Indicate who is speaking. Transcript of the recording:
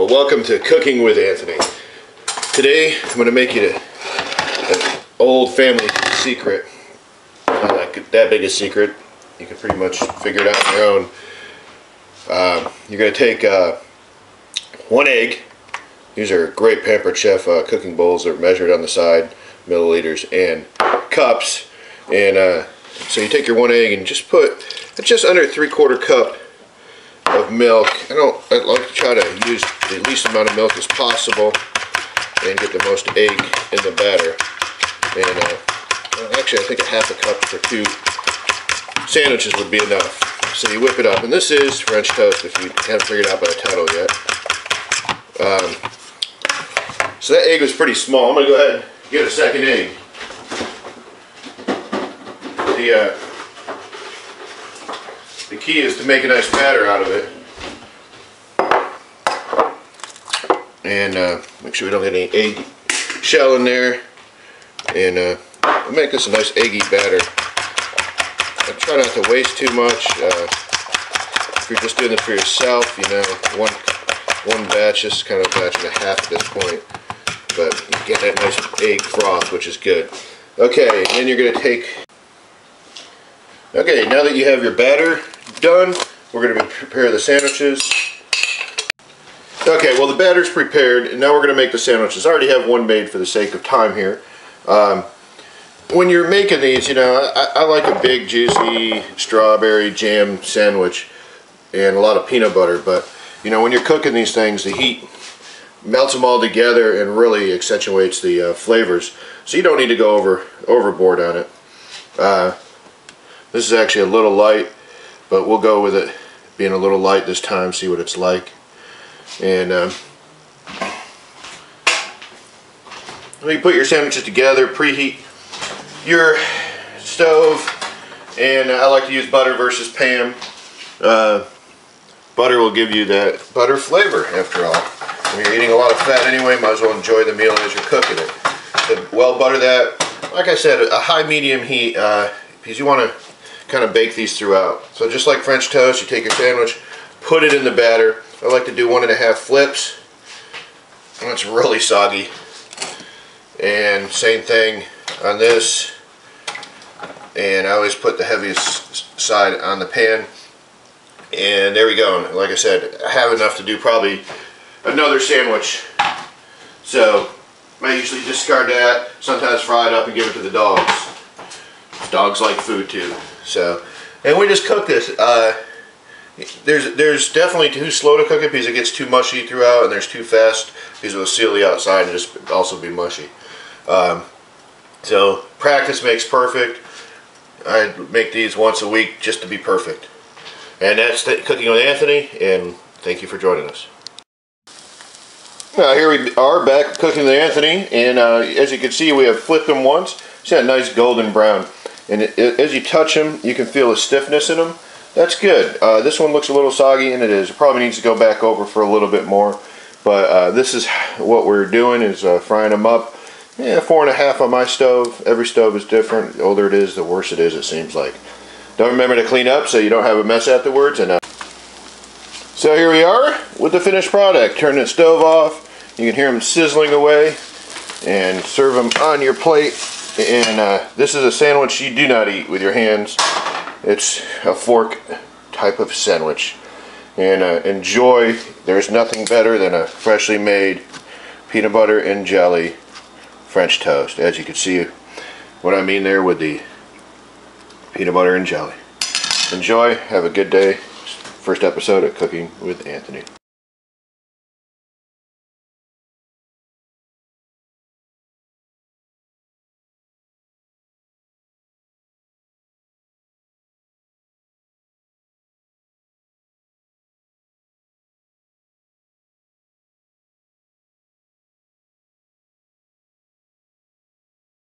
Speaker 1: Well, welcome to Cooking with Anthony. Today, I'm going to make you an old family secret. Not like that big a secret. You can pretty much figure it out on your own. You're going to take 1 egg. These are great Pampered Chef cooking bowls. They're measured on the side, milliliters and cups. And so you take your 1 egg and just put just under 3/4 cup of milk. I like to try to use the least amount of milk as possible and get the most egg in the batter. And actually, I think a 1/2 cup for 2 sandwiches would be enough. So you whip it up, and this is French toast if you haven't figured it out by the title yet. So that egg was pretty small. I'm going to go ahead and get a second egg. The key is to make a nice batter out of it. And make sure we don't get any egg shell in there. And we'll make this a nice eggy batter. I try not to waste too much. If you're just doing this for yourself, you know, one batch, just kind of a batch and a half at this point. But you get that nice egg froth, which is good. Okay, then you're going to take... Okay, now that you have your batter done, we're going to prepare the sandwiches. Okay, well the batter's prepared, and now we're going to make the sandwiches. I already have one made for the sake of time here. When you're making these, you know, I like a big juicy strawberry jam sandwich and a lot of peanut butter, but you know, when you're cooking these things, the heat melts them all together and really accentuates the flavors. So you don't need to go overboard on it. This is actually a little light, but we'll go with it being a little light this time, see what it's like. And when you put your sandwiches together, preheat your stove, and I like to use butter versus Pam. Butter will give you that butter flavor after all. When you're eating a lot of fat anyway, might as well enjoy the meal as you're cooking it. So well butter that. Like I said, a high medium heat, because you want to kind of bake these throughout. So just like French toast, you take your sandwich, put it in the batter. I like to do 1.5 flips when it's really soggy. And same thing on this. And I always put the heaviest side on the pan. And there we go. Like I said, I have enough to do probably another sandwich. So I usually discard that, sometimes fry it up and give it to the dogs. Dogs like food too. So, and we just cook this. There's definitely too slow to cook it because it gets too mushy throughout, and there's too fast because it will seal the outside and just also be mushy. So practice makes perfect. I make these once a week just to be perfect. And that's Cooking with Anthony, and thank you for joining us. Now here we are back at Cooking with Anthony, and as you can see, we have flipped them once. See that nice golden brown. And as you touch them, you can feel the stiffness in them. That's good. This one looks a little soggy, and it is. It probably needs to go back over for a little bit more. But this is what we're doing, is frying them up. Yeah, 4.5 on my stove. Every stove is different. The older it is, the worse it is, it seems like. Don't remember to clean up so you don't have a mess afterwards. And so here we are with the finished product. Turn the stove off. You can hear them sizzling away. And serve them on your plate. And this is a sandwich you do not eat with your hands. It's a fork type of sandwich. And enjoy. There's nothing better than a freshly made peanut butter and jelly French toast. As you can see what I mean there with the peanut butter and jelly. Enjoy. Have a good day. First episode of Cooking with Anthony.